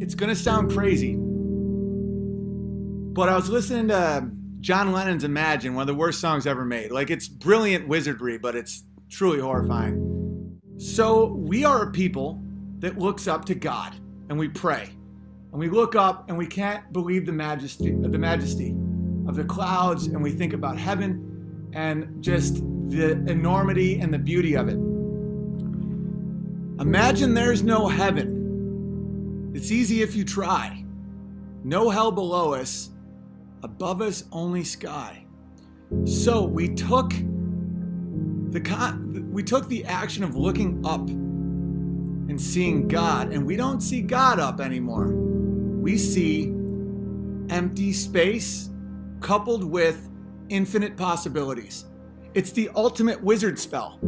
it's gonna sound crazy, but I was listening to John Lennon's Imagine, one of the worst songs ever made. Like, it's brilliant wizardry, but it's truly horrifying. So we are a people that looks up to God, and we pray. And we look up and we can't believe the majesty of the clouds, and we think about heaven and just the enormity and the beauty of it. Imagine there's no heaven. It's easy if you try. No hell below us, above us only sky. So we took the action of looking up and seeing God, and we don't see God up anymore. We see empty space coupled with infinite possibilities. It's the ultimate wizard spell.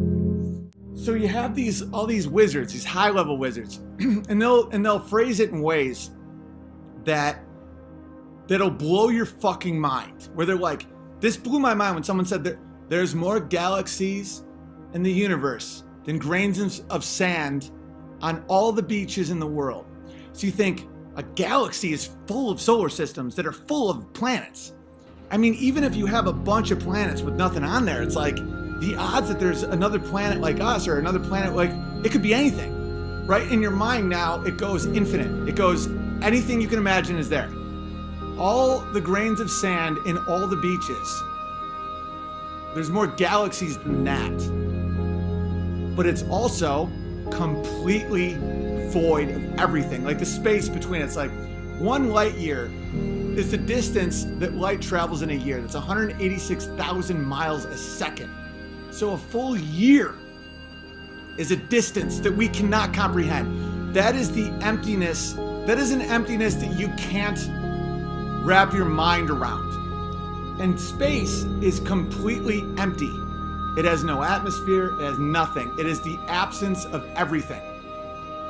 So you have all these wizards, these high-level wizards, and they'll phrase it in ways that'll blow your fucking mind. Where they're like, this blew my mind when someone said that there's more galaxies in the universe than grains of sand on all the beaches in the world. So you think a galaxy is full of solar systems that are full of planets. I mean, even if you have a bunch of planets with nothing on there, it's like the odds that there's another planet like us or another planet like, it could be anything, right? In your mind now, it goes infinite. It goes, anything you can imagine is there. All the grains of sand in all the beaches. There's more galaxies than that. But it's also completely void of everything. Like the space between it's like 1 light year is the distance that light travels in a year. That's 186,000 miles a second. So a full year is a distance that we cannot comprehend. That is the emptiness. That is an emptiness that you can't wrap your mind around. And space is completely empty. It has no atmosphere, it has nothing. It is the absence of everything.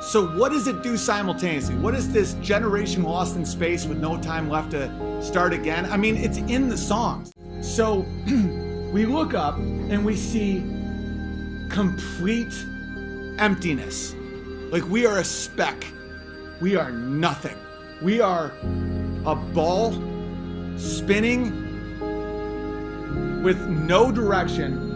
So what does it do simultaneously? What is this generation lost in space with no time left to start again? I mean, it's in the songs. So we look up and we see complete emptiness. Like we are a speck. We are nothing. We are a ball spinning with no direction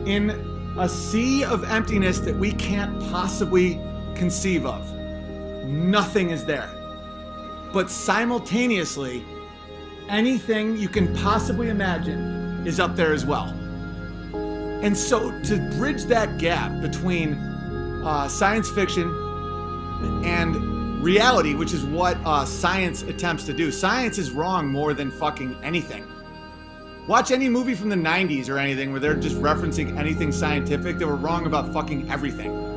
in a sea of emptiness that we can't possibly conceive of. Nothing is there. But simultaneously, anything you can possibly imagine is up there as well. And so to bridge that gap between science fiction and reality, which is what science attempts to do. Science is wrong more than fucking anything. Watch any movie from the 90s or anything where they're just referencing anything scientific. They were wrong about fucking everything.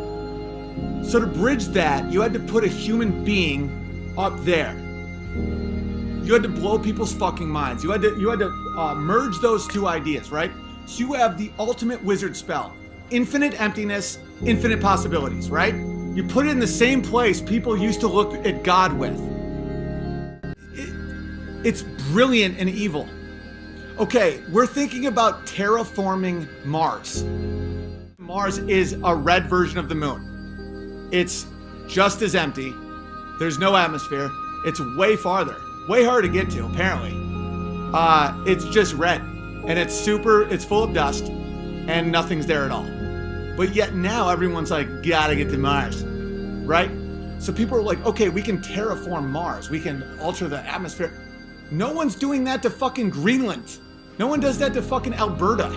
So to bridge that, you had to put a human being up there. You had to blow people's fucking minds. You had to merge those two ideas, right? So you have the ultimate wizard spell. Infinite emptiness, infinite possibilities, right? You put it in the same place people used to look at God with. It's brilliant and evil. Okay, we're thinking about terraforming Mars. Mars is a red version of the moon. It's just as empty. There's no atmosphere. It's way farther. Way harder to get to, apparently. It's just red. And it's full of dust. And nothing's there at all. But yet now everyone's like, gotta get to Mars. Right? So people are like, okay, we can terraform Mars. We can alter the atmosphere. No one's doing that to fucking Greenland. No one does that to fucking Alberta.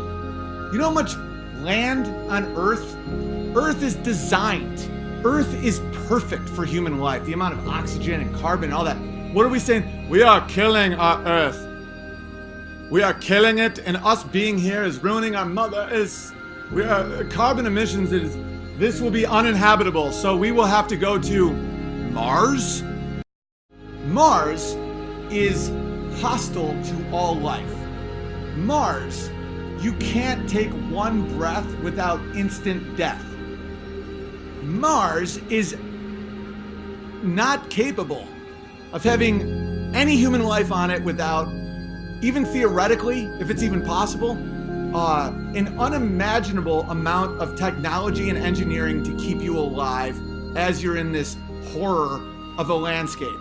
You know how much land on Earth? Earth is designed. Earth is perfect for human life. The amount of oxygen and carbon and all that. What are we saying? We are killing our Earth. We are killing it, and us being here is ruining our mother. Carbon emissions this will be uninhabitable, so we will have to go to Mars. Mars is hostile to all life. Mars, you can't take one breath without instant death. Mars is not capable of having any human life on it without, even theoretically, if it's even possible, an unimaginable amount of technology and engineering to keep you alive as you're in this horror of a landscape.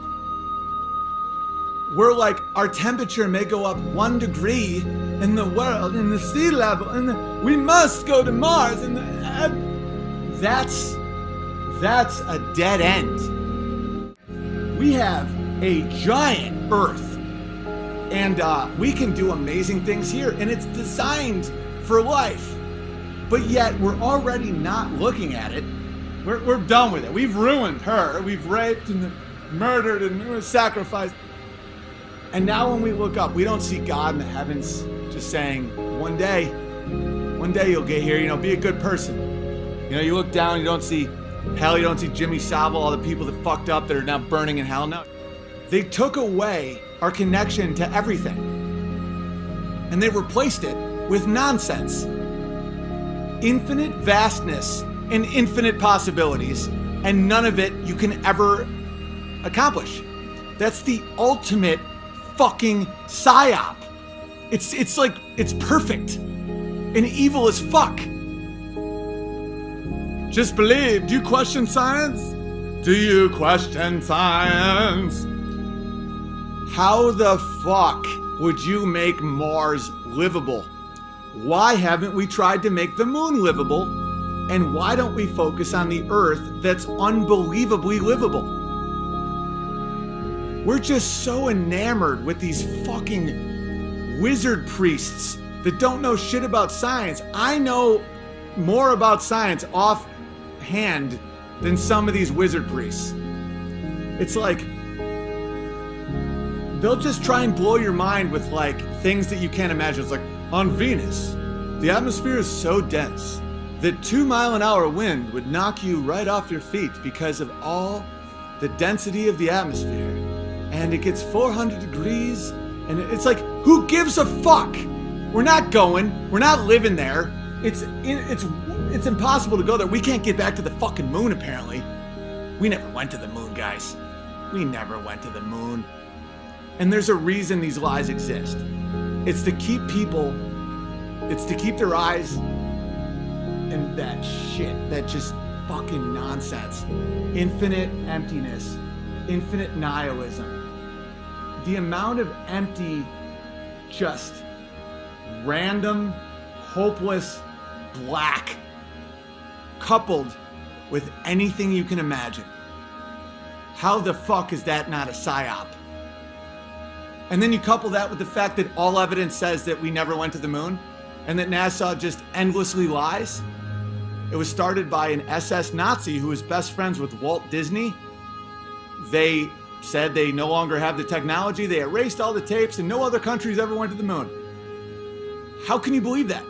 We're like, our temperature may go up 1 degree in the world, in the sea level, and we must go to Mars, and that's a dead end. We have a giant Earth, and we can do amazing things here, and it's designed for life, but yet we're already not looking at it. We're done with it. We've ruined her. We've raped and murdered and sacrificed. And now when we look up, we don't see God in the heavens just saying, one day you'll get here, be a good person. You look down, you don't see hell, you don't see Jimmy Savile, all the people that fucked up that are now burning in hell. No, they took away our connection to everything. And they replaced it with nonsense. Infinite vastness and infinite possibilities, and none of it you can ever accomplish. That's the ultimate fucking psyop. It's like, it's perfect and evil as fuck. Just believe. Do you question science? Do you question science? How the fuck would you make Mars livable? Why haven't we tried to make the moon livable? And why don't we focus on the Earth that's unbelievably livable? We're just so enamored with these fucking wizard priests that don't know shit about science. I know more about science offhand than some of these wizard priests. It's like, they'll just try and blow your mind with like things that you can't imagine. It's like, on Venus, the atmosphere is so dense that 2-mile-an-hour wind would knock you right off your feet because of all the density of the atmosphere. And it gets 400 degrees, and it's like, who gives a fuck? We're not going. We're not living there. It's impossible to go there. We can't get back to the fucking moon, apparently. We never went to the moon, guys. We never went to the moon. And there's a reason these lies exist. It's to keep their eyes in that shit, that just fucking nonsense. Infinite emptiness, infinite nihilism. The amount of empty, just random, hopeless, black, coupled with anything you can imagine. How the fuck is that not a psyop? And then you couple that with the fact that all evidence says that we never went to the moon, and that NASA just endlessly lies. It was started by an SS Nazi who was best friends with Walt Disney. They said they no longer have the technology. They erased all the tapes, and no other countries ever went to the moon. How can you believe that?